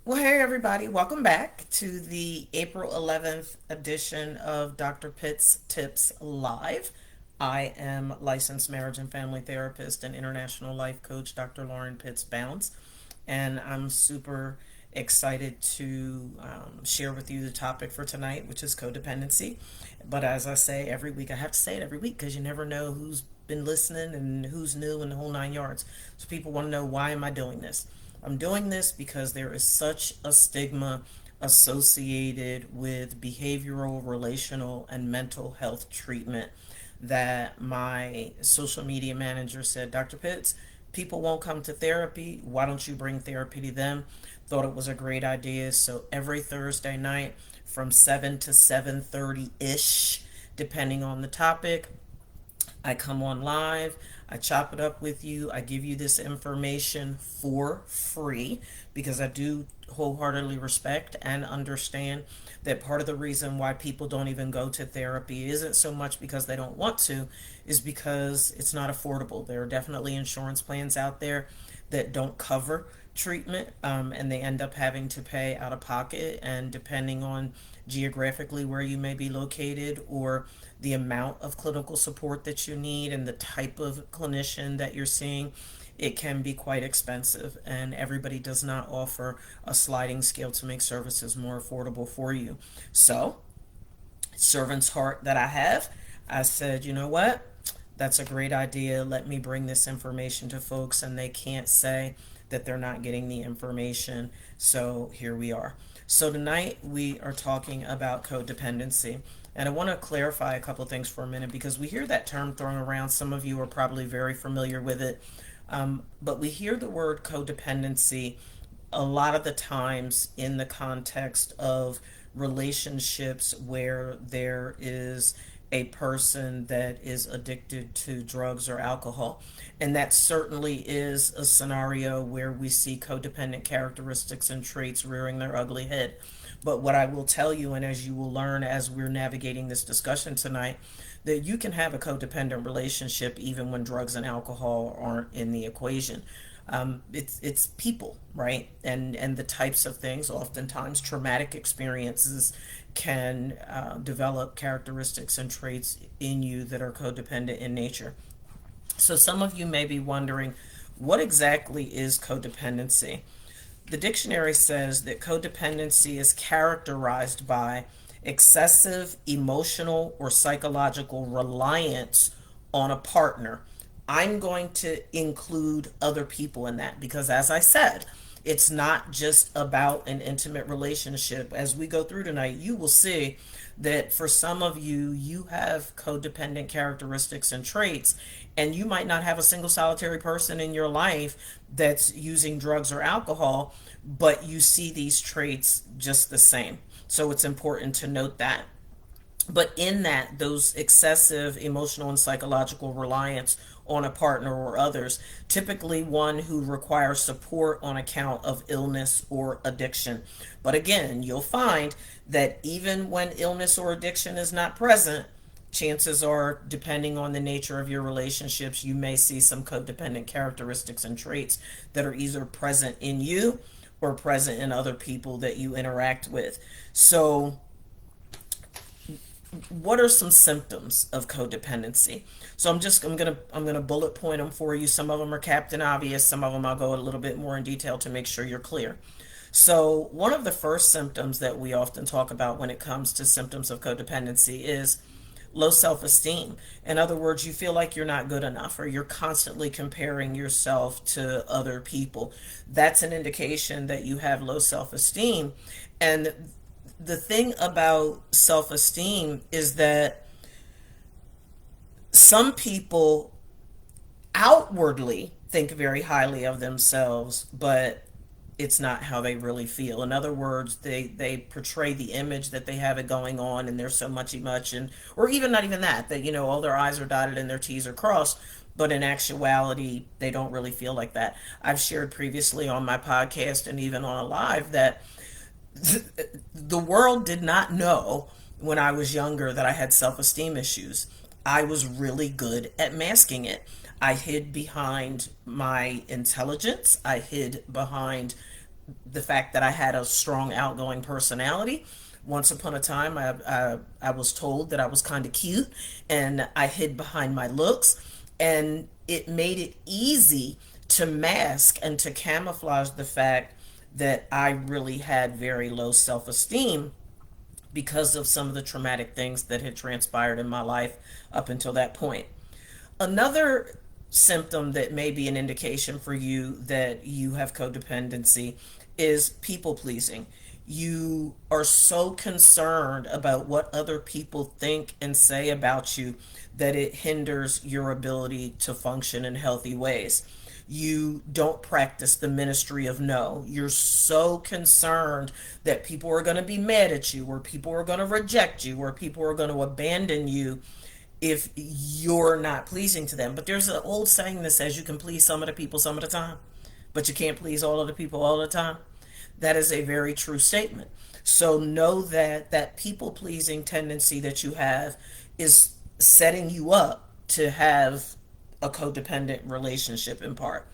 Well, hey everybody, welcome back to the April 11th edition of Dr. Pitt's Tips Live. I am licensed marriage and family therapist and international life coach, Dr. Lauren Pitts Bounds, and I'm super excited to share with you the topic for tonight, which is codependency. But as I say every week, I have to say it every week because you never know who's been listening and who's new and the whole nine yards. So people want to know, why am I doing this? I'm doing this because there is such a stigma associated with behavioral, relational, and mental health treatment that my social media manager said, Dr. Pitts, people won't come to therapy. Why don't you bring therapy to them? Thought it was a great idea. So every Thursday night from 7 to 7:30-ish, depending on the topic, I come on live, I chop it up with you, I give you this information for free because I do wholeheartedly respect and understand that part of the reason why people don't even go to therapy isn't so much because they don't want to, is because it's not affordable. There are definitely insurance plans out there that don't cover treatment, and they end up having to pay out of pocket. And depending on geographically where you may be located or the amount of clinical support that you need and the type of clinician that you're seeing, it can be quite expensive. And everybody does not offer a sliding scale to make services more affordable for you. So, servant's heart that I have, I said, you know what? That's a great idea. Let me bring this information to folks, and they can't say that they're not getting the information. So here we are. So tonight we are talking about codependency. And I want to clarify a couple things for a minute because we hear that term thrown around. Some of you are probably very familiar with it. But we hear the word codependency a lot of the times in the context of relationships where there is a person that is addicted to drugs or alcohol. And that certainly is a scenario where we see codependent characteristics and traits rearing their ugly head. But what I will tell you, and as you will learn as we're navigating this discussion tonight, that you can have a codependent relationship even when drugs and alcohol aren't in the equation. It's people, right? And the types of things, oftentimes traumatic experiences, can develop characteristics and traits in you that are codependent in nature. So some of you may be wondering, what exactly is codependency? The dictionary says that codependency is characterized by excessive emotional or psychological reliance on a partner. I'm going to include other people in that because, as I said, it's not just about an intimate relationship. As we go through tonight, you will see that for some of you, you have codependent characteristics and traits, and you might not have a single solitary person in your life that's using drugs or alcohol, but you see these traits just the same. So it's important to note that. But in that, those excessive emotional and psychological reliance on a partner or others, typically one who requires support on account of illness or addiction. But again, you'll find that even when illness or addiction is not present, chances are, depending on the nature of your relationships, you may see some codependent characteristics and traits that are either present in you or present in other people that you interact with. So, what are some symptoms of codependency? So I'm gonna bullet point them for you. Some of them are captain obvious, some of them I'll go a little bit more in detail to make sure you're clear. So one of the first symptoms that we often talk about when it comes to symptoms of codependency is low self-esteem. In other words, you feel like you're not good enough, or you're constantly comparing yourself to other people. That's an indication that you have low self-esteem. And the thing about self-esteem is that some people outwardly think very highly of themselves, but it's not how they really feel. In other words, they portray the image that they have it going on, and there's so much, and or even not even that, that all their I's are dotted and their T's are crossed, but in actuality, they don't really feel like that. I've shared previously on my podcast and even on a live that the world did not know when I was younger that I had self esteem issues. I was really good at masking it. I hid behind my intelligence, I hid behind the fact that I had a strong outgoing personality. Once upon a time, I was told that I was kind of cute, and I hid behind my looks, and it made it easy to mask and to camouflage the fact that I really had very low self esteem because of some of the traumatic things that had transpired in my life up until that point. Another symptom that may be an indication for you that you have codependency is people pleasing. You are so concerned about what other people think and say about you that it hinders your ability to function in healthy ways. You don't practice the ministry of no. You're so concerned that people are going to be mad at you, or people are going to reject you, or people are going to abandon you if you're not pleasing to them. But there's an old saying that says you can please some of the people some of the time, but you can't please all of the people all the time. That is a very true statement. So know that that people pleasing tendency that you have is setting you up to have a codependent relationship in part.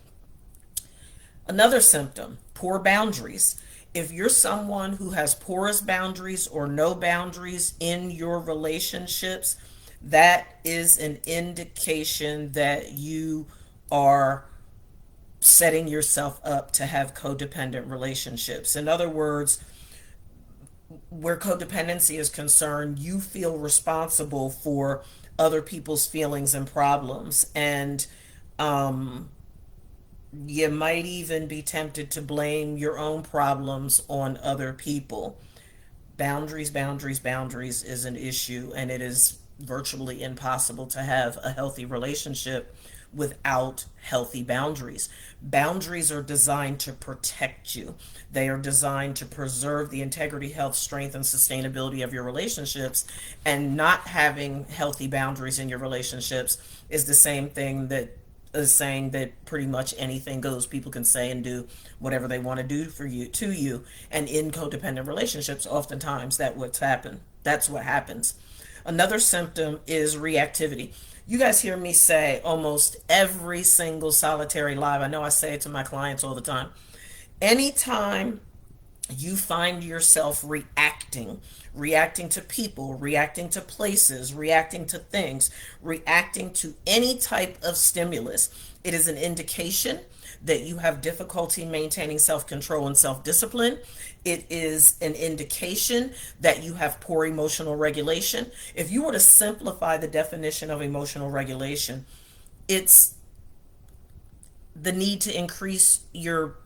Another symptom, poor boundaries. If you're someone who has porous boundaries or no boundaries in your relationships, that is an indication that you are setting yourself up to have codependent relationships. In other words, where codependency is concerned, you feel responsible for other people's feelings and problems. And um, you might even be tempted to blame your own problems on other people. Boundaries, boundaries, boundaries is an issue, and it is virtually impossible to have a healthy relationship without healthy boundaries. Boundaries are designed to protect you. They are designed to preserve the integrity, health, strength, and sustainability of your relationships. And not having healthy boundaries in your relationships is the same thing that is saying that pretty much anything goes. People can say and do whatever they want to do for you to you. And in codependent relationships, oftentimes that's what happens. Another symptom is reactivity. You guys hear me say almost every single solitary live. I know I say it to my clients all the time. Anytime you find yourself reacting to people, reacting to places, reacting to things, reacting to any type of stimulus, it is an indication that you have difficulty maintaining self control and self discipline. It is an indication that you have poor emotional regulation. If you were to simplify the definition of emotional regulation, it's the need to increase your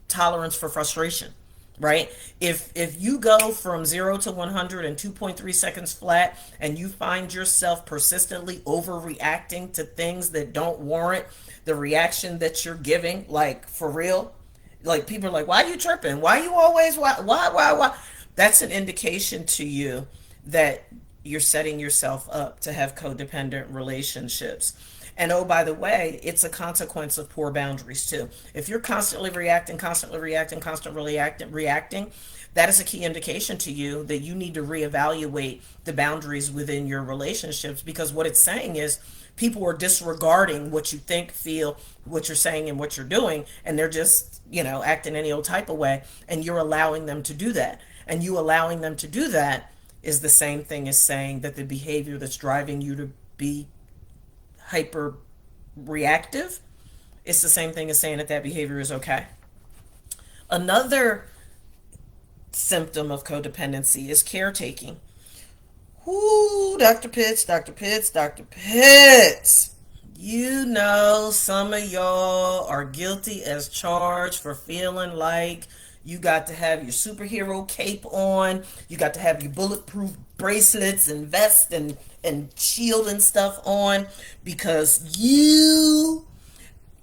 tolerance for frustration, right? If you go from 0 to 100 in 2.3 seconds flat, and you find yourself persistently overreacting to things that don't warrant the reaction that you're giving, like for real, like people are like, why are you tripping, why you always, why, that's an indication to you that you're setting yourself up to have codependent relationships. And oh, by the way, it's a consequence of poor boundaries too. If you're constantly reacting, reacting, that is a key indication to you that you need to reevaluate the boundaries within your relationships, because what it's saying is people are disregarding what you think, feel, what you're saying, and what you're doing, and they're just, acting any old type of way, and you're allowing them to do that. And you allowing them to do that is the same thing as saying that the behavior that's driving you to be hyper reactive, it's the same thing as saying that that behavior is okay. Another symptom of codependency is caretaking. Whoo, Dr. Pitts, Dr. Pitts, Dr. Pitts. Some of y'all are guilty as charged for feeling like you got to have your superhero cape on. You got to have your bulletproof bracelets and vest and shield and stuff on, because you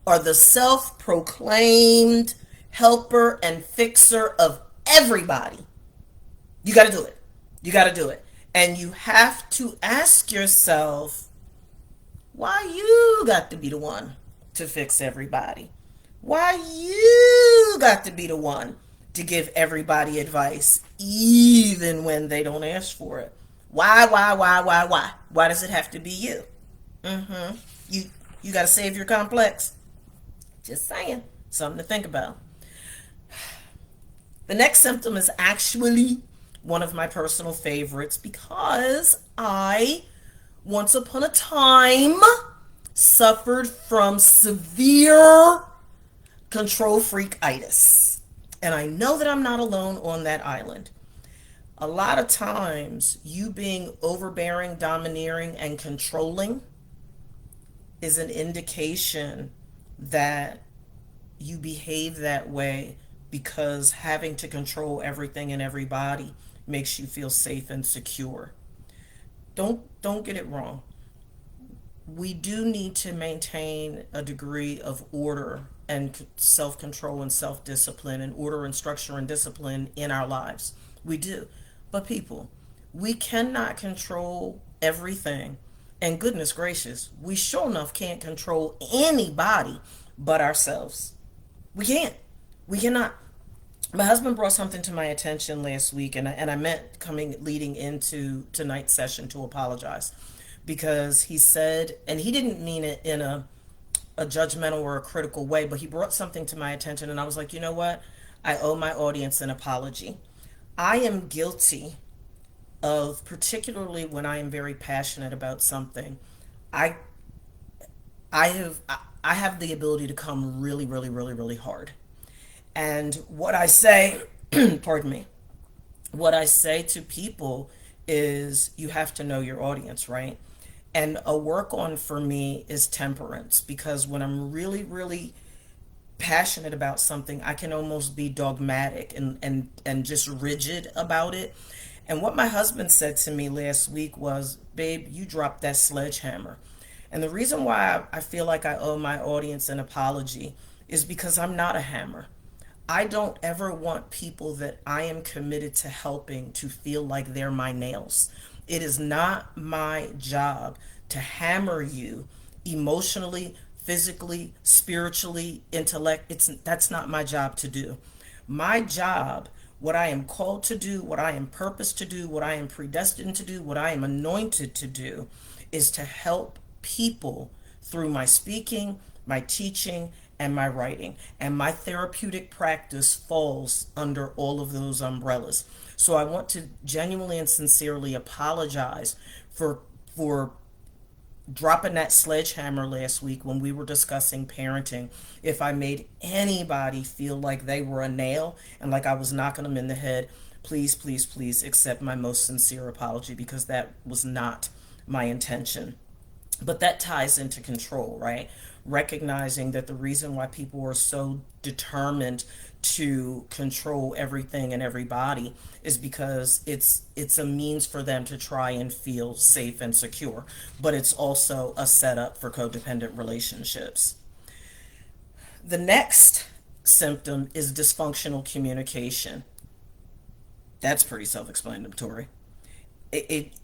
are the self proclaimed helper and fixer of everybody. You got to do it. You got to do it. And you have to ask yourself, why you got to be the one to fix everybody? Why you got to be the one to give everybody advice, even when they don't ask for it? Why? Why does it have to be you? Mm-hmm. You got to save your complex. Just saying. Something to think about. The next symptom is actually one of my personal favorites because I, once upon a time, suffered from severe control freakitis. And I know that I'm not alone on that island. A lot of times, you being overbearing, domineering, and controlling is an indication that you behave that way because having to control everything and everybody makes you feel safe and secure. Don't get it wrong. We do need to maintain a degree of order and self-control and self-discipline and order and structure and discipline in our lives. We do. But people, we cannot control everything. And goodness gracious, we sure enough can't control anybody but ourselves. We can't. We cannot. My husband brought something to my attention last week, and I meant coming leading into tonight's session to apologize because he said, and he didn't mean it in a judgmental or a critical way, but he brought something to my attention, and I was like, you know what? I owe my audience an apology. I am guilty of, particularly when I am very passionate about something, I I have the ability to come really, really, really, really hard. And what I say, pardon me, what I say to people is you have to know your audience, right? And a work on for me is temperance because when I'm really, really passionate about something, I can almost be dogmatic and just rigid about it. And what my husband said to me last week was, babe, you dropped that sledgehammer. And the reason why I feel like I owe my audience an apology is because I'm not a hammer. I don't ever want people that I am committed to helping to feel like they're my nails. It is not my job to hammer you emotionally, physically, spiritually, intellect. That's not my job to do. My job, what I am called to do, what I am purposed to do, what I am predestined to do, what I am anointed to do, is to help people through my speaking, my teaching, and my writing. And my therapeutic practice falls under all of those umbrellas. So I want to genuinely and sincerely apologize for dropping that sledgehammer last week when we were discussing parenting. If I made anybody feel like they were a nail and like I was knocking them in the head, please, please, please accept my most sincere apology because that was not my intention. But that ties into control, right? Recognizing that the reason why people are so determined to control everything and everybody is because it's a means for them to try and feel safe and secure, but it's also a setup for codependent relationships. The next symptom is dysfunctional communication. That's pretty self-explanatory.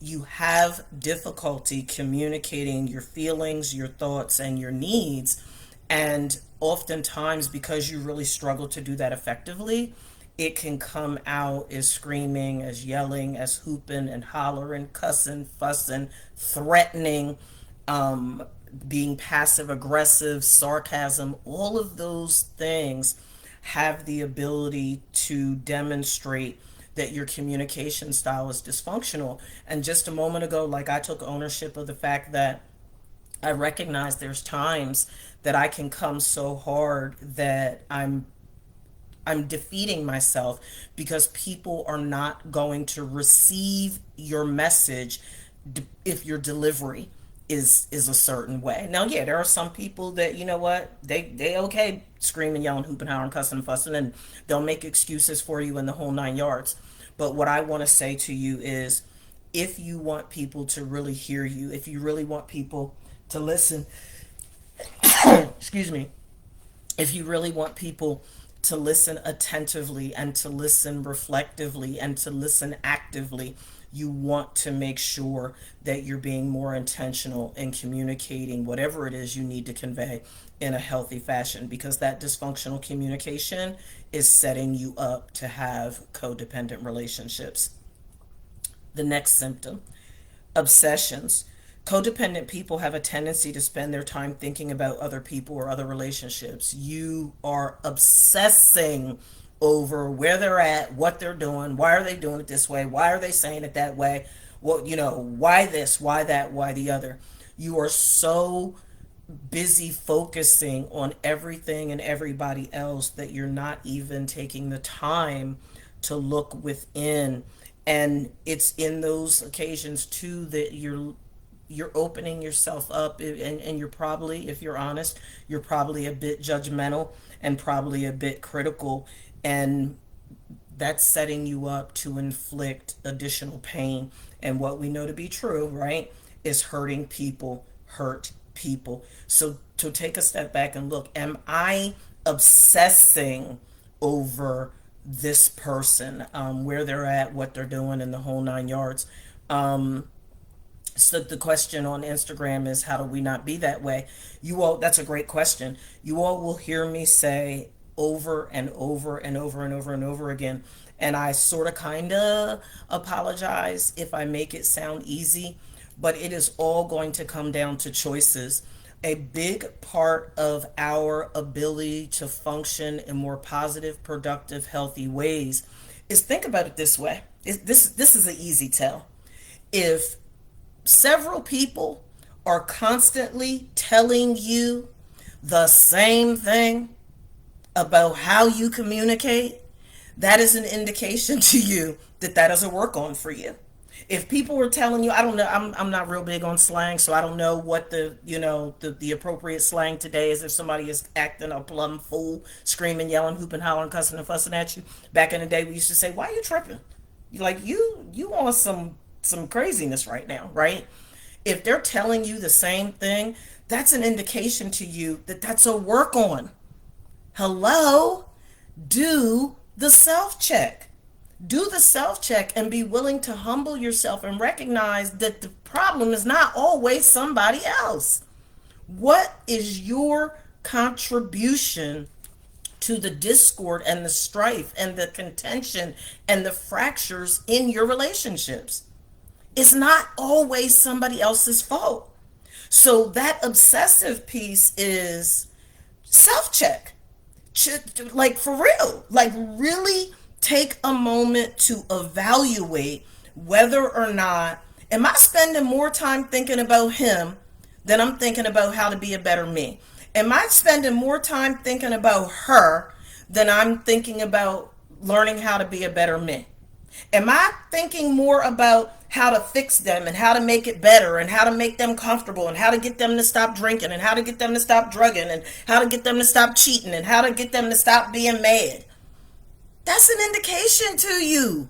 You have difficulty communicating your feelings, your thoughts, and your needs. And oftentimes, because you really struggle to do that effectively, it can come out as screaming, as yelling, as hooping and hollering, cussing, fussing, threatening, um, being passive aggressive, sarcasm. All of those things have the ability to demonstrate that your communication style is dysfunctional. And just a moment ago, like I took ownership of the fact that I recognize there's times that I can come so hard that I'm defeating myself because people are not going to receive your message if your delivery is a certain way. Now, yeah, there are some people that you know what they okay screaming, yelling, hooping, howling, cussing, fussing, and they'll make excuses for you in the whole nine yards. But what I want to say to you is, if you want people to really hear you, if you really want people to listen, excuse me, if you really want people to listen attentively and to listen reflectively and to listen actively, you want to make sure that you're being more intentional in communicating whatever it is you need to convey in a healthy fashion because that dysfunctional communication is setting you up to have codependent relationships. The next symptom, obsessions. Codependent people have a tendency to spend their time thinking about other people or other relationships. You are obsessing over where they're at, what they're doing, why are they doing it this way, why are they saying it that way, what, why this, why that, why the other. You are so busy focusing on everything and everybody else that you're not even taking the time to look within. And it's in those occasions too that you're opening yourself up, and you're probably, if you're honest, you're probably a bit judgmental and probably a bit critical, and that's setting you up to inflict additional pain. And what we know to be true, right, is hurting people hurt people. So to take a step back and look, am I obsessing over this person, where they're at, what they're doing, and the whole nine yards? So the question on Instagram is, how do we not be that way? You all, that's a great question. You all will hear me say over and over and over and over and over again. And I sort of kind of apologize if I make it sound easy, but it is all going to come down to choices. A big part of our ability to function in more positive, productive, healthy ways is, think about it this way. This is an easy tell. If several people are constantly telling you the same thing about how you communicate, that is an indication to you that that doesn't work on for you. If people were telling you, I don't know, I'm not real big on slang, so I don't know what the appropriate slang today is. If somebody is acting a plumb fool, screaming, yelling, hooping, hollering, cussing, and fussing at you, back in the day we used to say, "Why are you tripping? You on some craziness right now, right?" If they're telling you the same thing, that's an indication to you that that's a work on. Hello? Do the self check. Do the self check and be willing to humble yourself and recognize that the problem is not always somebody else. What is your contribution to the discord and the strife and the contention and the fractures in your relationships? It's not always somebody else's fault. So that obsessive piece is self check. Like, for real, like, really take a moment to evaluate whether or not, am I spending more time thinking about him than I'm thinking about how to be a better me? Am I spending more time thinking about her than I'm thinking about learning how to be a better me? Am I thinking more about how to fix them and how to make it better and how to make them comfortable and how to get them to stop drinking and how to get them to stop drugging and how to get them to stop cheating and how to get them to stop being mad? That's an indication to you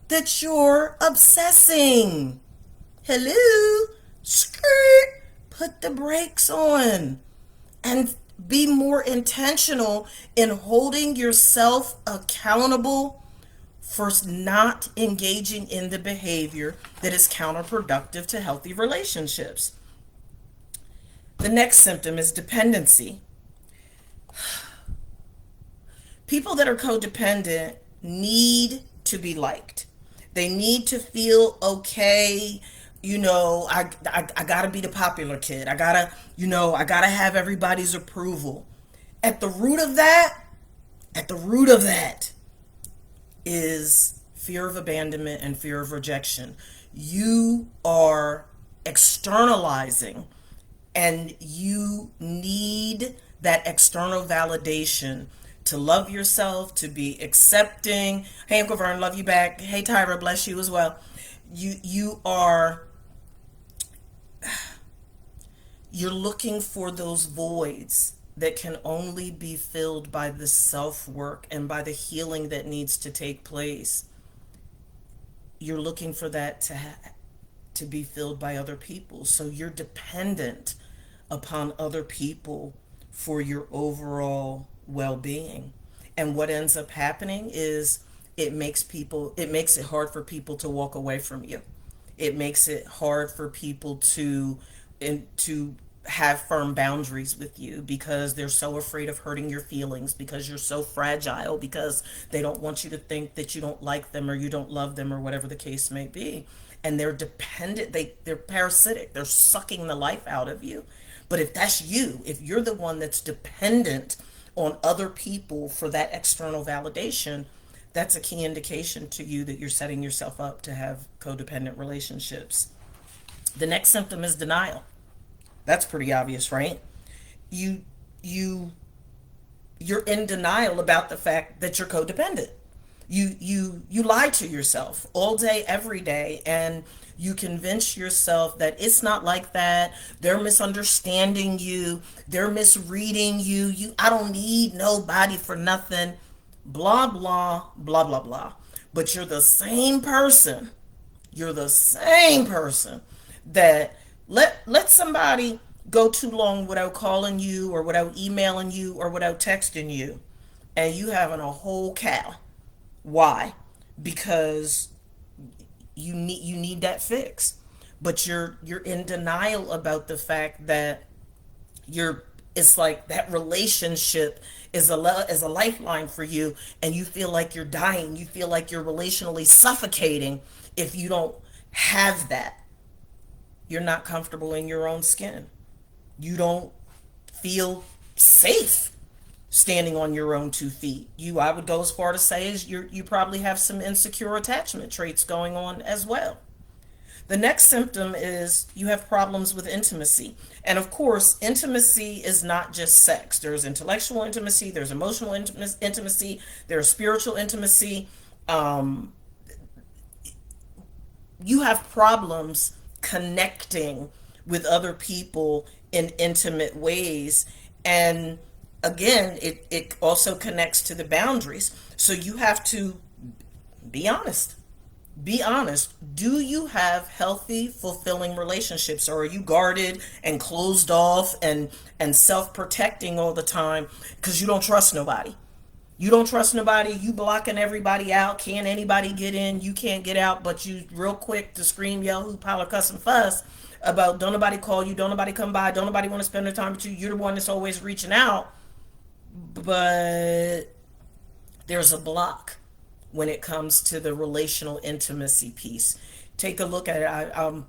that you're obsessing. Hello? Skirt. Put the brakes on and be more intentional in holding yourself accountable for not engaging in the behavior that is counterproductive to healthy relationships. The next symptom is dependency. People that are codependent need to be liked. They need to feel okay. I gotta be the popular kid. I gotta have everybody's approval. At the root of that, is fear of abandonment and fear of rejection. You are externalizing, and you need that external validation to love yourself, to be accepting. Hey, Uncle Vern, love you back. Hey, Tyra, bless you as well. You're looking for those voids that can only be filled by the self work and by the healing that needs to take place. You're looking for that to be filled by other people. So you're dependent upon other people for your overall well-being. And what ends up happening is it makes it hard for people to walk away from you. It makes it hard for people to have firm boundaries with you because they're so afraid of hurting your feelings, because you're so fragile, because they don't want you to think that you don't like them or you don't love them or whatever the case may be. And they're dependent, they're parasitic, they're sucking the life out of you. But if that's you, if you're the one that's dependent on other people for that external validation, that's a key indication to you that you're setting yourself up to have codependent relationships. The next symptom is denial. That's pretty obvious, right? You you you're in denial about the fact that you're codependent. You lie to yourself all day every day, and you convince yourself that it's not like that. They're misunderstanding you, they're misreading you. I don't need nobody for nothing, blah blah blah blah blah. But you're the same person that let somebody go too long without calling you or without emailing you or without texting you, and you having a whole cow. Why? Because you need that fix. But you're in denial about the fact that you're it's like that relationship is a lifeline for you, and you feel like you're dying. You feel like you're relationally suffocating if you don't have that. You're not comfortable in your own skin. You don't feel safe standing on your own 2 feet. I would go as far to say is you probably have some insecure attachment traits going on as well. The next symptom is you have problems with intimacy. And of course, intimacy is not just sex. There's intellectual intimacy, there's emotional intimacy, there's spiritual intimacy. Um, you have problems connecting with other people in intimate ways. And again, it also connects to the boundaries. So you have to be honest. Be honest. Do you have healthy, fulfilling relationships, or are you guarded and closed off and self-protecting all the time because you don't trust nobody? You don't trust nobody. You blocking everybody out. Can't anybody get in? You can't get out. But you real quick to scream, yell, hoop, holler, cuss, and fuss about don't nobody call you, don't nobody come by, don't nobody want to spend their time with you. You're the one that's always reaching out. But there's a block when it comes to the relational intimacy piece. Take a look at it.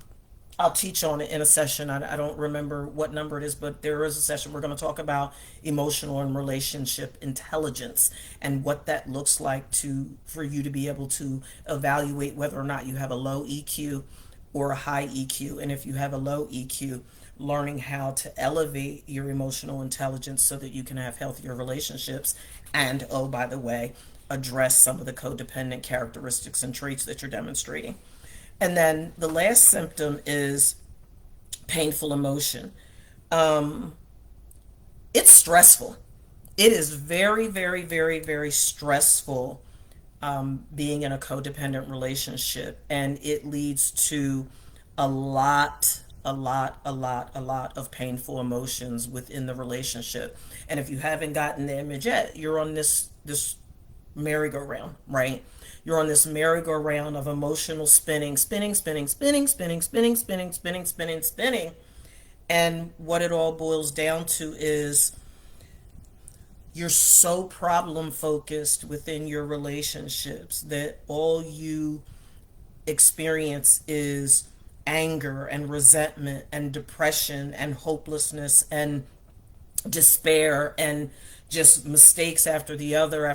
I'll teach on it in a session. I don't remember what number it is, but there is a session we're going to talk about emotional and relationship intelligence and what that looks like to for you to be able to evaluate whether or not you have a low EQ or a high EQ. And if you have a low EQ, learning how to elevate your emotional intelligence so that you can have healthier relationships. And oh, by the way, address some of the codependent characteristics and traits that you're demonstrating. And then the last symptom is painful emotion. Um, it's stressful. It is very, very, very, very stressful being in a codependent relationship, and it leads to a lot of painful emotions within the relationship. And if you haven't gotten the image yet, you're on this merry-go-round, right? You're on this merry-go-round of emotional spinning, spinning, spinning, spinning, spinning, spinning, spinning, spinning, spinning, spinning. And what it all boils down to is you're so problem focused within your relationships that all you experience is anger and resentment and depression and hopelessness and despair and just mistakes after the other,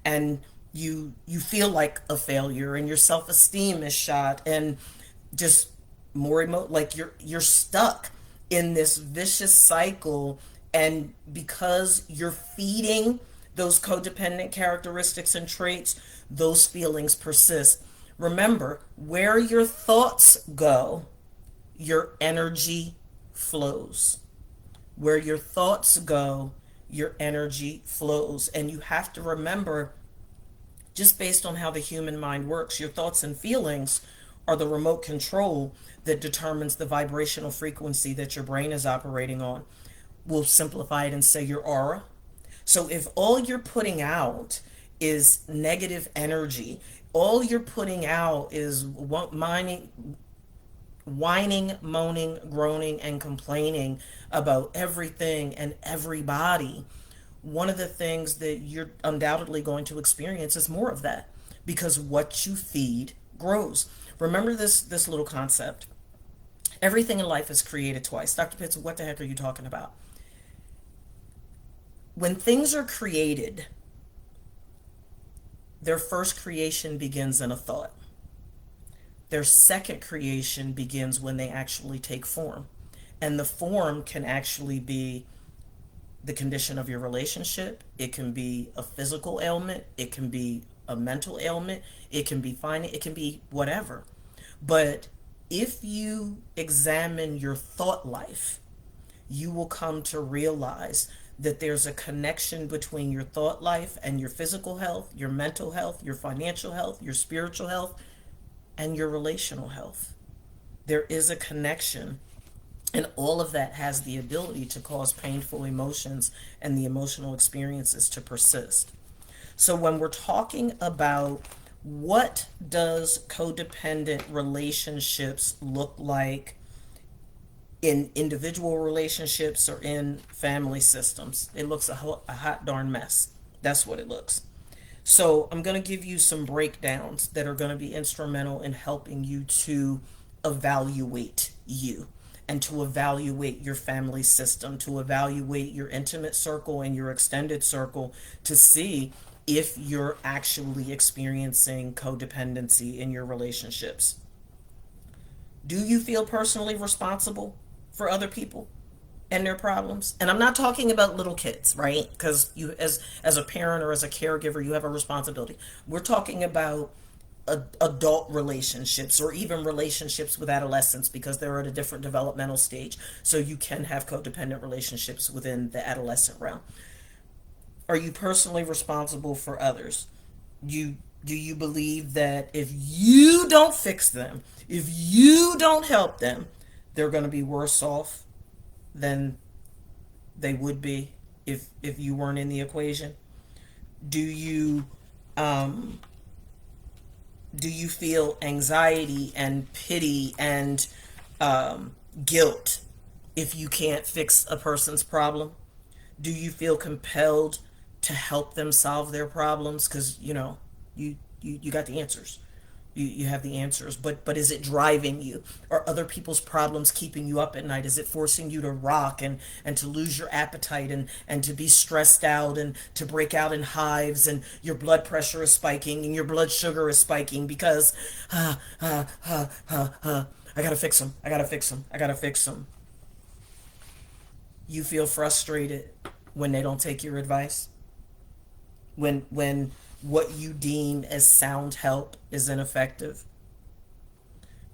and you feel like a failure and your self-esteem is shot, and just like you're stuck in this vicious cycle. And because you're feeding those codependent characteristics and traits, those feelings persist. Remember, where your thoughts go, your energy flows. Where your thoughts go, your energy flows. And you have to remember, just based on how the human mind works, your thoughts and feelings are the remote control that determines the vibrational frequency that your brain is operating on. We'll simplify it and say your aura. So if all you're putting out is negative energy, all you're putting out is whining, moaning, groaning, and complaining about everything and everybody, one of the things that you're undoubtedly going to experience is more of that, because what you feed grows. Remember this little concept. Everything in life is created twice. Dr. Pitts, what the heck are you talking about? When things are created, their first creation begins in a thought. Their second creation begins when they actually take form. And the form can actually be the condition of your relationship. It can be a physical ailment. It can be a mental ailment. It can be it can be whatever. But if you examine your thought life, you will come to realize that there's a connection between your thought life and your physical health, your mental health, your financial health, your spiritual health, and your relational health. There is a connection, and all of that has the ability to cause painful emotions and the emotional experiences to persist. So when we're talking about what does codependent relationships look like in individual relationships or in family systems, it looks a hot darn mess. That's what it looks. So I'm going to give you some breakdowns that are going to be instrumental in helping you to evaluate you and to evaluate your family system, to evaluate your intimate circle and your extended circle to see if you're actually experiencing codependency in your relationships. Do you feel personally responsible for other people and their problems? And I'm not talking about little kids, right? Because you, as a parent or as a caregiver, you have a responsibility. We're talking about adult relationships or even relationships with adolescents because they're at a different developmental stage. So you can have codependent relationships within the adolescent realm. Are you personally responsible for others? You do you believe that if you don't fix them, if you don't help them, they're going to be worse off than they would be if you weren't in the equation? Do you um, do you feel anxiety and pity and guilt if you can't fix a person's problem? Do you feel compelled to help them solve their problems because you got the answers, you have the answers, but is it driving you? Are other people's problems keeping you up at night? Is it forcing you to rock and to lose your appetite and to be stressed out and to break out in hives and your blood pressure is spiking and your blood sugar is spiking because I gotta fix them, I gotta fix them, I gotta fix them? You feel frustrated when they don't take your advice, when what you deem as sound help is ineffective?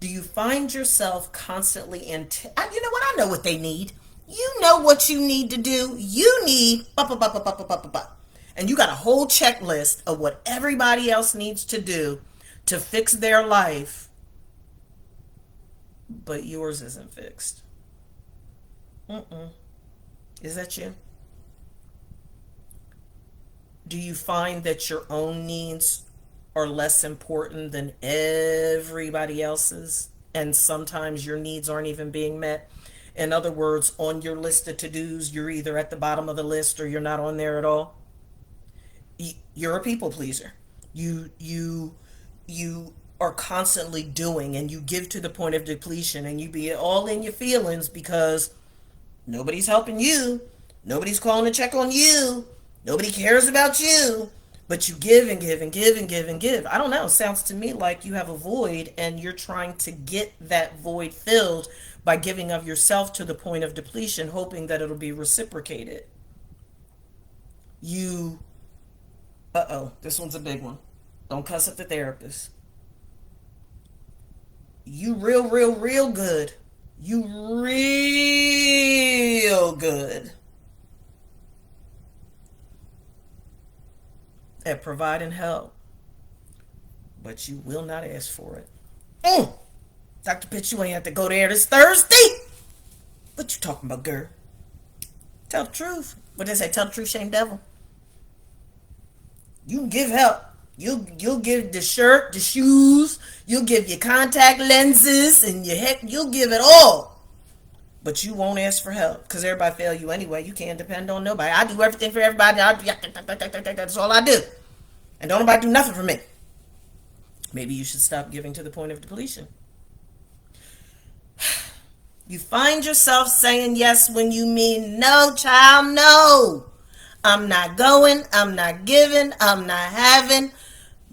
Do you find yourself constantly you know what, I know what they need. You know what you need to do. You need and you got a whole checklist of what everybody else needs to do to fix their life, but yours isn't fixed. Mm-mm. Is that you? Do you find that your own needs are less important than everybody else's? And sometimes your needs aren't even being met. In other words, on your list of to dos, you're either at the bottom of the list or you're not on there at all. You're a people pleaser. You are constantly doing and you give to the point of depletion and you be all in your feelings because nobody's helping you. Nobody's calling to check on you. Nobody cares about you. But you give and give and give and give and give. I don't know. It sounds to me like you have a void and you're trying to get that void filled by giving of yourself to the point of depletion, hoping that it'll be reciprocated. You, this one's a big one. Don't cuss at the therapist. You real good. You real good at providing help, but you will not ask for it. Dr. Pitts, you ain't have to go there this Thursday. What you talking about, girl? Tell the truth. What they say, tell the truth, shame devil. You can give help. You'll give the shirt, the shoes, you'll give your contact lenses, and you'll give it all. But you won't ask for help because everybody fail you anyway. You can't depend on nobody. I do everything for everybody. That's all I do. And don't nobody do nothing for me. Maybe you should stop giving to the point of depletion. You find yourself saying yes when you mean no, child, no. I'm not going, I'm not giving, I'm not having.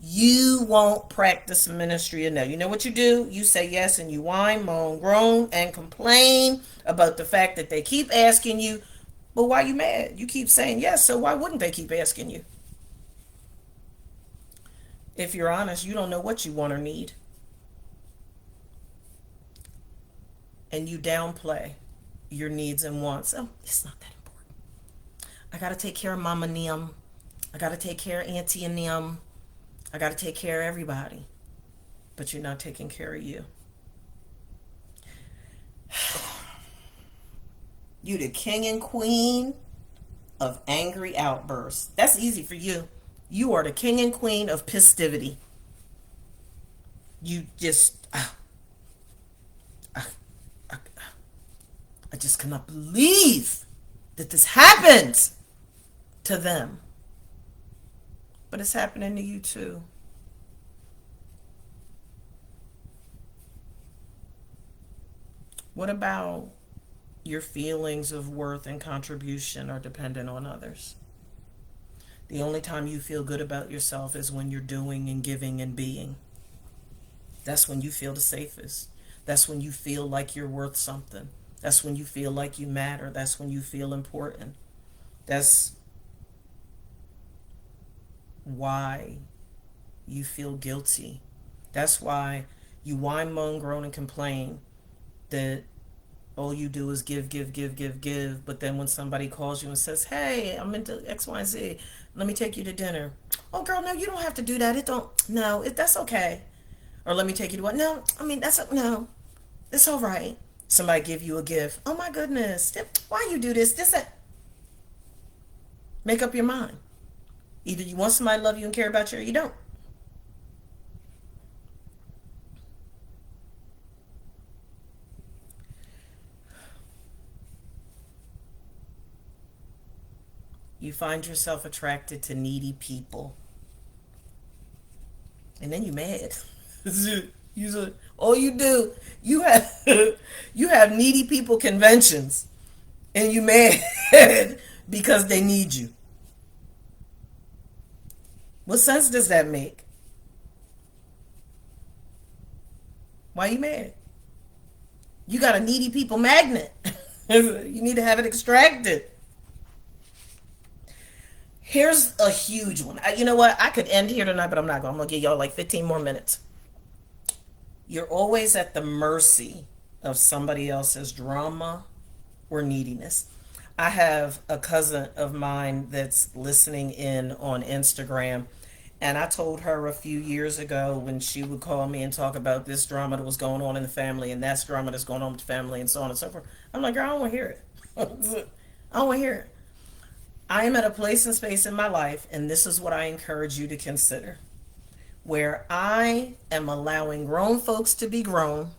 You won't practice ministry enough. You know what you do? You say yes and you whine, moan, groan, and complain about the fact that they keep asking you, but why you mad? You keep saying yes, so why wouldn't they keep asking you? If you're honest, you don't know what you want or need, and you downplay your needs and wants. Oh, it's not that important. I gotta take care of Mama Nim. I gotta take care of Auntie and Nim. I gotta take care of everybody. But you're not taking care of you. You the king and queen of angry outbursts. That's easy for you. You are the king and queen of pistivity. You just, I, I just cannot believe that this happened to them. But it's happening to you too. What about your feelings of worth and contribution are dependent on others? The only time you feel good about yourself is when you're doing and giving and being. That's when you feel the safest. That's when you feel like you're worth something. That's when you feel like you matter. That's when you feel important. That's why you feel guilty. That's why you whine, moan, groan, and complain that all you do is give, give, give, give, give. But then when somebody calls you and says, hey, I'm into X, Y, Z, let me take you to dinner. Oh, girl, no, you don't have to do that. It don't, no, that's okay. Or let me take you to what? No, I mean, no, it's all right. Somebody give you a gift. Oh my goodness, why you do this? That. Make up your mind. Either you want somebody to love you and care about you or you don't. You find yourself attracted to needy people. And then you mad. All you do, you have you have needy people conventions and you mad because they need you. What sense does that make? Why you mad? You got a needy people magnet. You need to have it extracted. Here's a huge one. You know what? I could end here tonight, but I'm not going. I'm going to give y'all like 15 more minutes. You're always at the mercy of somebody else's drama or neediness. I have a cousin of mine that's listening in on Instagram, and I told her a few years ago when she would call me and talk about this drama that was going on in the family and that's drama that's going on with the family and so on and so forth. I'm like, girl, I don't want to hear it. I don't want to hear it. I am at a place and space in my life, and this is what I encourage you to consider, where I am allowing grown folks to be grown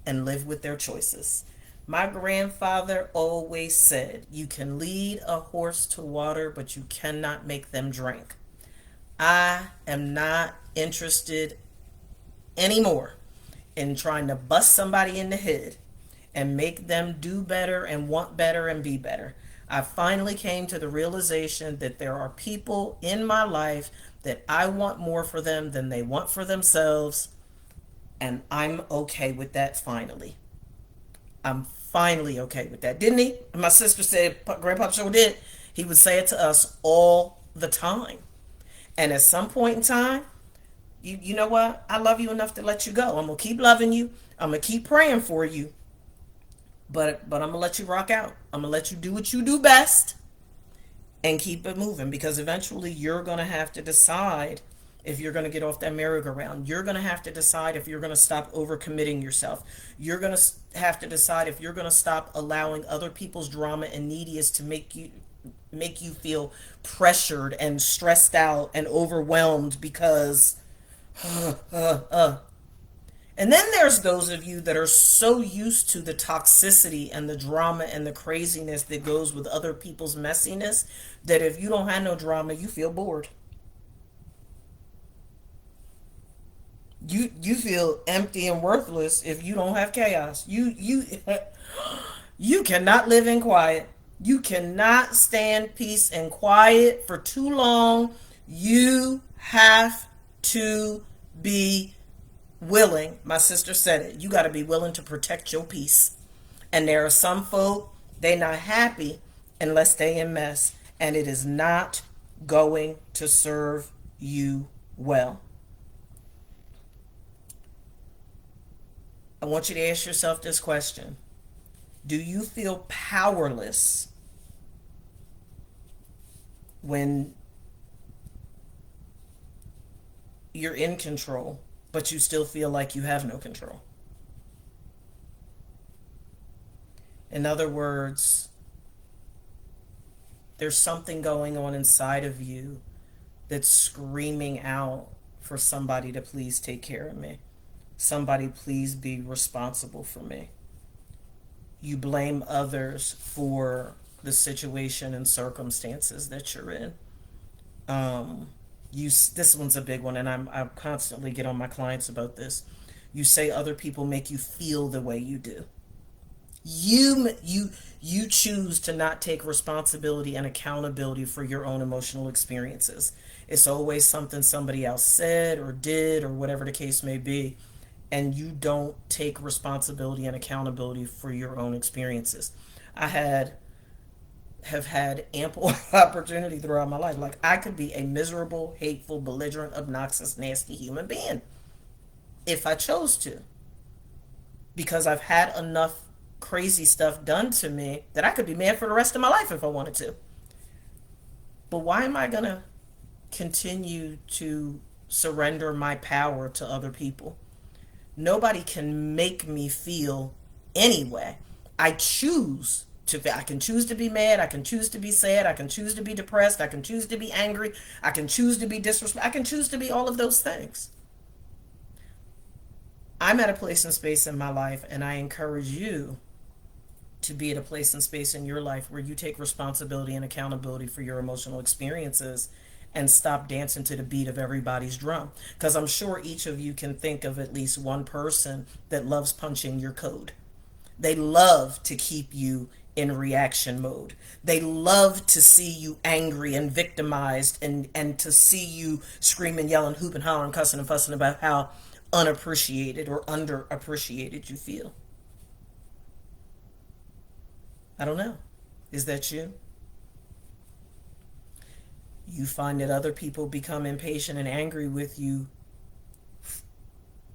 and live with their choices. My grandfather always said, you can lead a horse to water, but you cannot make them drink. I am not interested anymore in trying to bust somebody in the head and make them do better and want better and be better. I finally came to the realization that there are people in my life that I want more for them than they want for themselves, and I'm okay with that finally. I'm finally okay with that. Didn't he? My sister said, Grandpa sure did. He would say it to us all the time. And at some point in time, you know what? I love you enough to let you go. I'm going to keep loving you. I'm going to keep praying for you. But I'm going to let you rock out. I'm going to let you do what you do best and keep it moving, because eventually you're going to have to decide if you're going to get off that merry-go-round. You're going to have to decide if you're going to stop overcommitting yourself. You're going to have to decide if you're going to stop allowing other people's drama and neediness to make you feel pressured and stressed out and overwhelmed because and then there's those of you that are so used to the toxicity and the drama and the craziness that goes with other people's messiness that if you don't have no drama, you feel bored. You feel empty and worthless if you don't have chaos. You you cannot live in quiet. You cannot stand peace and quiet for too long. You have to be willing. My sister said it. You got to be willing to protect your peace. And there are some folk, they not happy unless they in mess. And it is not going to serve you well. I want you to ask yourself this question. Do you feel powerless when you're in control, but you still feel like you have no control? In other words, there's something going on inside of you that's screaming out for somebody to please take care of me. Somebody please be responsible for me. You blame others for the situation and circumstances that you're in. This one's a big one, and I constantly get on my clients about this. You say other people make you feel the way you do. You choose to not take responsibility and accountability for your own emotional experiences. It's always something somebody else said or did or whatever the case may be, and you don't take responsibility and accountability for your own experiences. I had have had ample opportunity throughout my life. Like, I could be a miserable, hateful, belligerent, obnoxious, nasty human being if I chose to, because I've had enough crazy stuff done to me that I could be mad for the rest of my life if I wanted to. But why am I going to continue to surrender my power to other people? Nobody can make me feel anyway. I choose to. I can choose to be mad. I can choose to be sad. I can choose to be depressed. I can choose to be angry. I can choose to be disrespectful. I can choose to be all of those things. I'm at a place and space in my life, and I encourage you to be at a place and space in your life where you take responsibility and accountability for your emotional experiences and stop dancing to the beat of everybody's drum. Because I'm sure each of you can think of at least one person that loves punching your code. They love to keep you in reaction mode. They love to see you angry and victimized, and to see you screaming, yelling, hooping, hollering, cussing, and fussing about how unappreciated or underappreciated you feel. I don't know. Is that you? You find that other people become impatient and angry with you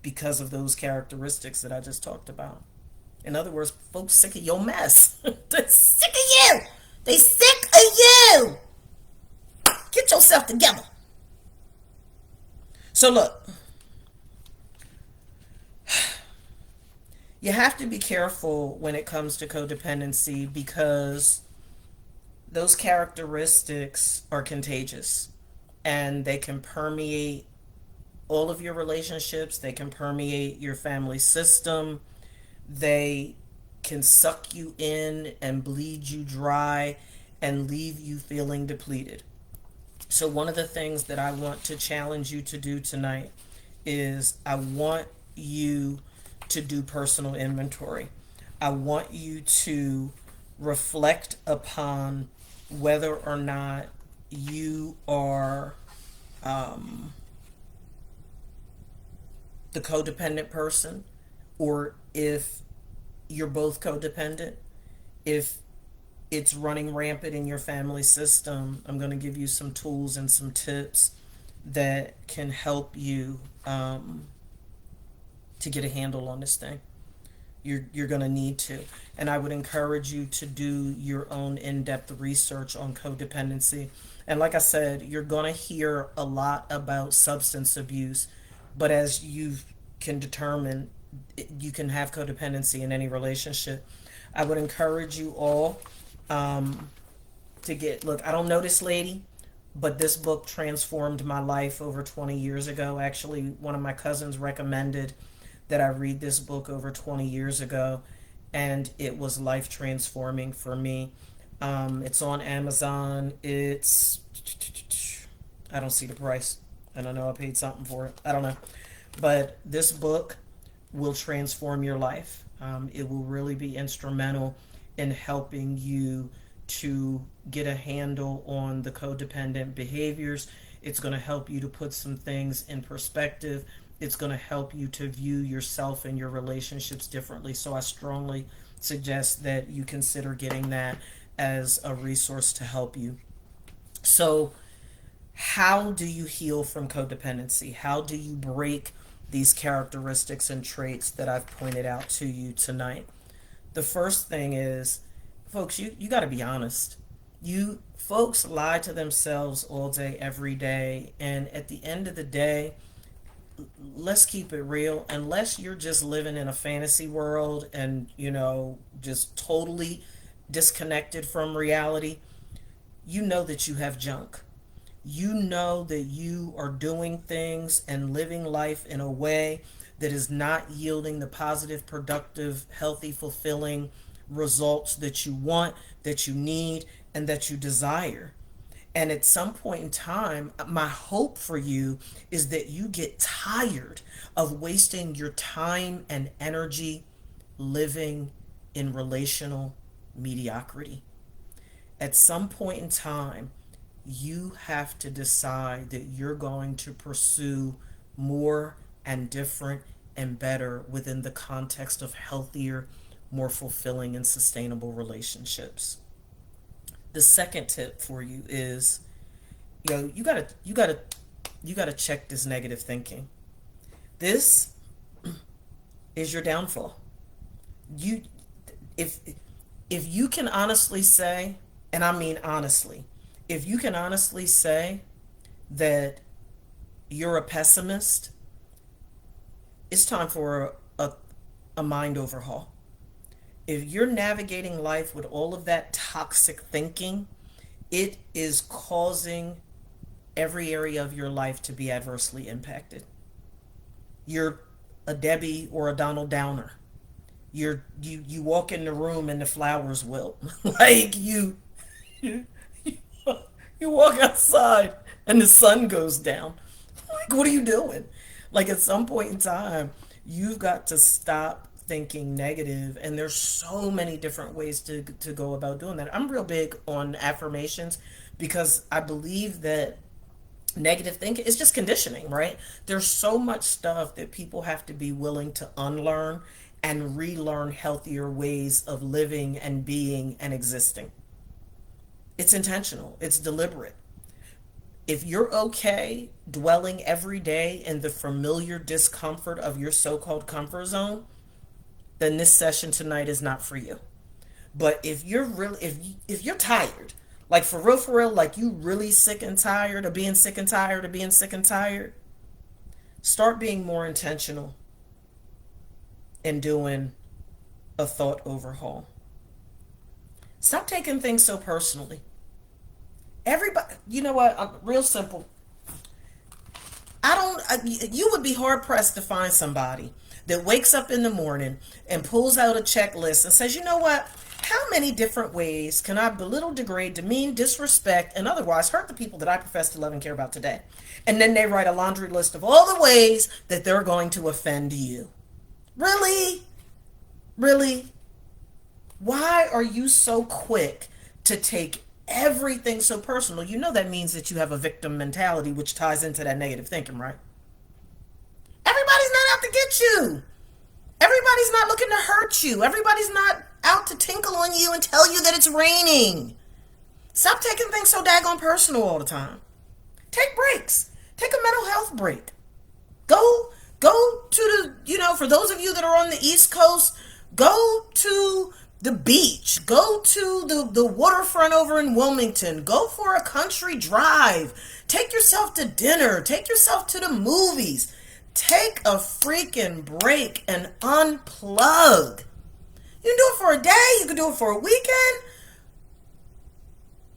because of those characteristics that I just talked about. In other words, folks sick of your mess. They're sick of you. They sick of you. Get yourself together. So look, you have to be careful when it comes to codependency, because those characteristics are contagious and they can permeate all of your relationships. They can permeate your family system. They can suck you in and bleed you dry and leave you feeling depleted. So, one of the things that I want to challenge you to do tonight is I want you to do personal inventory. I want you to reflect upon whether or not you are the codependent person, or if you're both codependent. If it's running rampant in your family system, I'm going to give you some tools and some tips that can help you to get a handle on this thing. You're going to need to. And I would encourage you to do your own in-depth research on codependency. And like I said, you're going to hear a lot about substance abuse, but as you can determine, you can have codependency in any relationship. I would encourage you all to get, look, I don't know this lady, but this book transformed my life over 20 years ago. Actually, one of my cousins recommended that I read this book over 20 years ago, and it was life transforming for me. It's on Amazon. I don't see the price. I don't know. I paid something for it. I don't know. But this book will transform your life. It will really be instrumental in helping you to get a handle on the codependent behaviors. It's going to help you to put some things in perspective. It's going to help you to view yourself and your relationships differently. So I strongly suggest that you consider getting that as a resource to help you. So, how do you heal from codependency? How do you break these characteristics and traits that I've pointed out to you tonight? The first thing is, folks, you got to be honest. You folks lie to themselves all day, every day. And at the end of the day, let's keep it real. Unless you're just living in a fantasy world and, just totally disconnected from reality, you know that you have junk. You know that you are doing things and living life in a way that is not yielding the positive, productive, healthy, fulfilling results that you want, that you need, and that you desire. And at some point in time, my hope for you is that you get tired of wasting your time and energy living in relational mediocrity. At some point in time, you have to decide that you're going to pursue more and different and better within the context of healthier, more fulfilling and sustainable relationships. The second tip for you is, you gotta check this negative thinking. This is your downfall. You if if you can honestly say, and I mean honestly, if you can honestly say that you're a pessimist, it's time for a mind overhaul. If you're navigating life with all of that toxic thinking, it is causing every area of your life to be adversely impacted. You're a Debbie or a Donald Downer. You walk in the room and the flowers wilt. like you you walk outside and the sun goes down. Like, what are you doing? Like, at some point in time, you've got to stop thinking negative, and there's so many different ways to go about doing that. I'm real big on affirmations because I believe that negative thinking is just conditioning, right? There's so much stuff that people have to be willing to unlearn and relearn healthier ways of living and being and existing. It's intentional, it's deliberate. If you're okay dwelling every day in the familiar discomfort of your so-called comfort zone, then this session tonight is not for you. But if you're really if you're tired, like for real, like you really sick and tired of being sick and tired of being sick and tired, start being more intentional in doing a thought overhaul. Stop taking things so personally. Everybody, you know what? I'm real simple. You would be hard pressed to find somebody that wakes up in the morning and pulls out a checklist and says, you know what? How many different ways can I belittle, degrade, demean, disrespect, and otherwise hurt the people that I profess to love and care about today? And then they write a laundry list of all the ways that they're going to offend you. Really? Really? Why are you so quick to take everything so personal? You know that means that you have a victim mentality, which ties into that negative thinking, right? Everybody's not out to get you. Everybody's not looking to hurt you. Everybody's not out to tinkle on you and tell you that it's raining. Stop taking things so daggone personal all the time. Take breaks. Take a mental health break. Go to for those of you that are on the East Coast, go to the beach. Go to the waterfront over in Wilmington. Go for a country drive. Take yourself to dinner. Take yourself to the movies. Take a freaking break and unplug. You can do it for a day. You can do it for a weekend.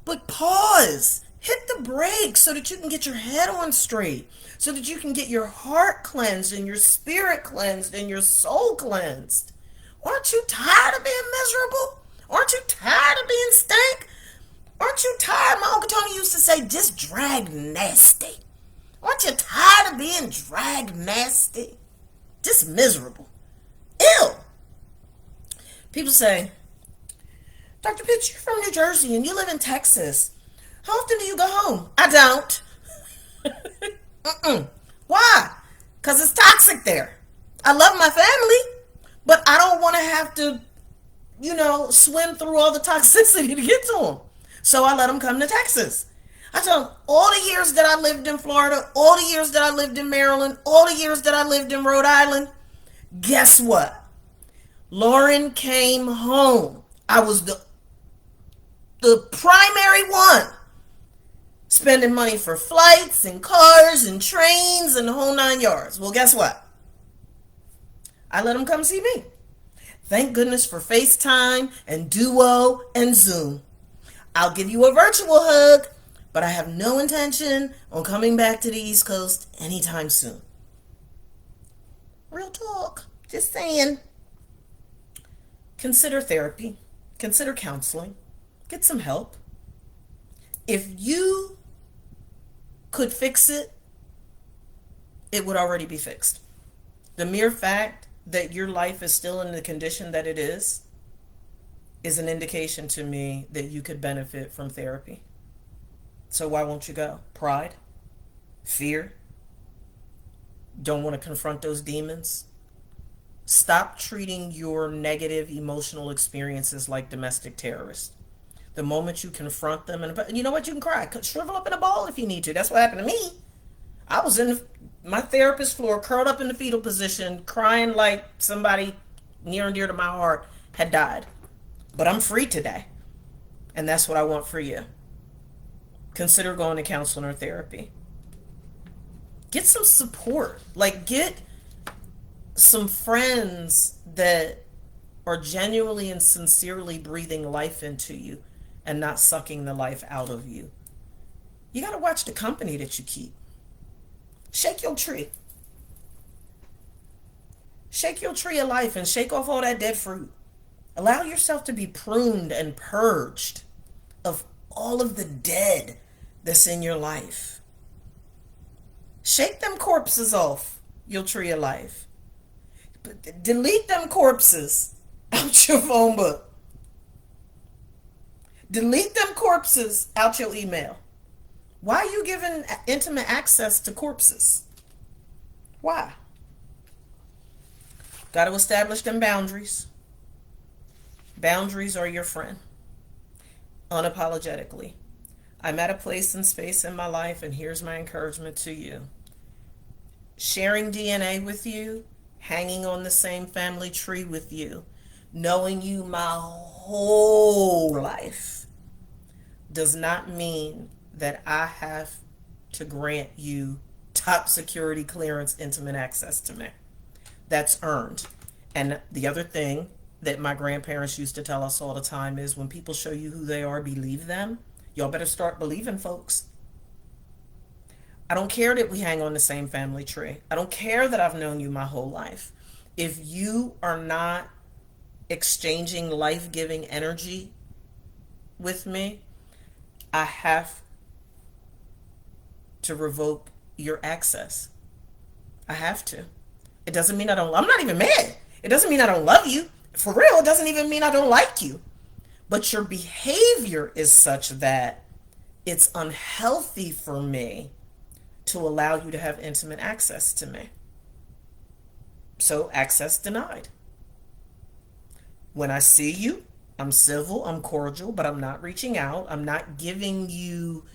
But pause. Hit the brakes so that you can get your head on straight. So that you can get your heart cleansed and your spirit cleansed and your soul cleansed. Aren't you tired of being miserable? Aren't you tired of being stank? Aren't you tired? My Uncle Tony used to say, just drag nasty. Aren't you tired of being drag nasty? Just miserable. Ew. People say, Dr. Pitts, you're from New Jersey and you live in Texas. How often do you go home? I don't. Mm-mm. Why? Because it's toxic there. I love my family, but I don't want to have to, swim through all the toxicity to get to them. So I let them come to Texas. I tell them all the years that I lived in Florida, all the years that I lived in Maryland, all the years that I lived in Rhode Island, guess what? Lauren came home. I was the primary one spending money for flights and cars and trains and the whole 9 yards. Well, guess what? I let them come see me. Thank goodness for FaceTime and Duo and Zoom. I'll give you a virtual hug, but I have no intention on coming back to the East Coast anytime soon. Real talk. Just saying. Consider therapy. Consider counseling. Get some help. If you could fix it, it would already be fixed. The mere fact that your life is still in the condition that it is an indication to me that you could benefit from therapy. So why won't you go? Pride? Fear? Don't want to confront those demons? Stop treating your negative emotional experiences like domestic terrorists. The moment you confront them, and you know what, you can cry. Shrivel up in a ball if you need to. That's what happened to me. I was in my therapist floor, curled up in the fetal position, crying like somebody near and dear to my heart had died. But I'm free today. And that's what I want for you. Consider going to counseling or therapy. Get some support. Like, get some friends that are genuinely and sincerely breathing life into you and not sucking the life out of you. You got to watch the company that you keep. Shake your tree. Shake your tree of life and shake off all that dead fruit. Allow yourself to be pruned and purged of all of the dead that's in your life. Shake them corpses off your tree of life. Delete them corpses out your phone book. Delete them corpses out your email. Why are you giving intimate access to corpses? Why? Got to establish them boundaries. Boundaries are your friend. Unapologetically. I'm at a place and space in my life, and here's my encouragement to you. Sharing DNA with you, hanging on the same family tree with you, knowing you my whole life, does not mean that I have to grant you top security clearance intimate access to me. That's earned. And the other thing that my grandparents used to tell us all the time is when people show you who they are, believe them. Y'all better start believing, folks. I don't care that we hang on the same family tree. I don't care that I've known you my whole life. If you are not exchanging life-giving energy with me, I have to revoke your access. I have to. It doesn't mean I'm not even mad. It doesn't mean I don't love you. For real, it doesn't even mean I don't like you. But your behavior is such that it's unhealthy for me to allow you to have intimate access to me. So access denied. When I see you, I'm civil, I'm cordial, but I'm not reaching out. I'm not giving you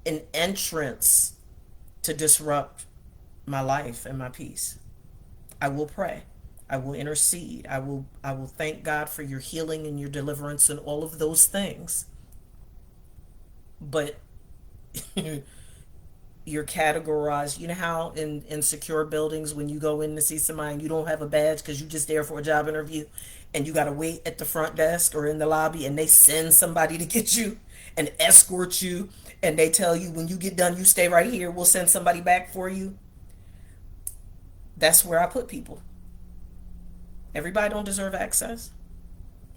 an entrance to disrupt my life and my peace. I will pray. I will intercede. I will thank God for your healing and your deliverance and all of those things. But you're categorized. You know how in secure buildings, when you go in to see somebody and you don't have a badge because you're just there for a job interview and you got to wait at the front desk or in the lobby and they send somebody to get you and escort you and they tell you when you get done, you stay right here. We'll send somebody back for you. That's where I put people. Everybody don't deserve access.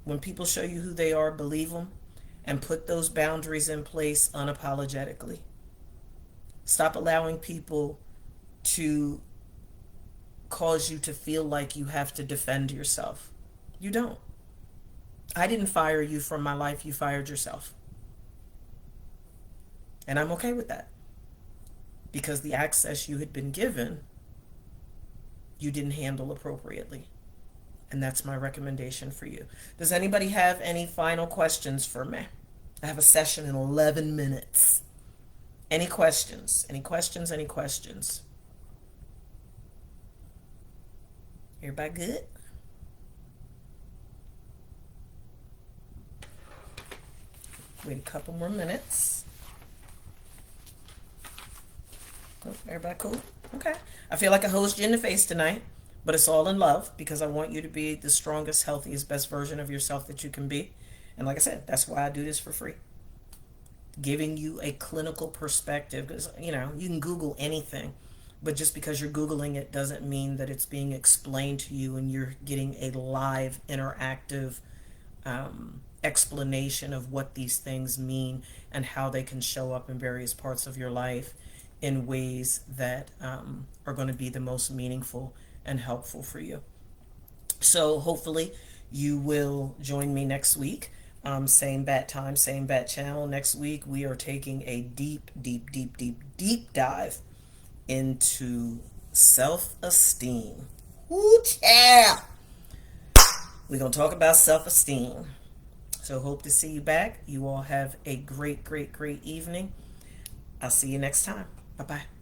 When people show you who they are, believe them and put those boundaries in place unapologetically. Stop allowing people to cause you to feel like you have to defend yourself. You don't. I didn't fire you from my life, you fired yourself. And I'm okay with that because the access you had been given, you didn't handle appropriately. And that's my recommendation for you. Does anybody have any final questions for me? I have a session in 11 minutes. Any questions? Any questions? Any questions? Everybody good? Wait a couple more minutes. Oh, everybody cool? Okay. I feel like I hosed you in the face tonight, but it's all in love because I want you to be the strongest, healthiest, best version of yourself that you can be. And like I said, that's why I do this for free. Giving you a clinical perspective because, you can Google anything, but just because you're Googling it doesn't mean that it's being explained to you and you're getting a live, interactive explanation of what these things mean and how they can show up in various parts of your life in ways that are going to be the most meaningful and helpful for you. So hopefully you will join me next week. Same bat time, same bat channel. Next week we are taking a deep, deep, deep, deep, deep dive into self-esteem. Woo, yeah! We're going to talk about self-esteem. So hope to see you back. You all have a great, great, great evening. I'll see you next time. Bye-bye.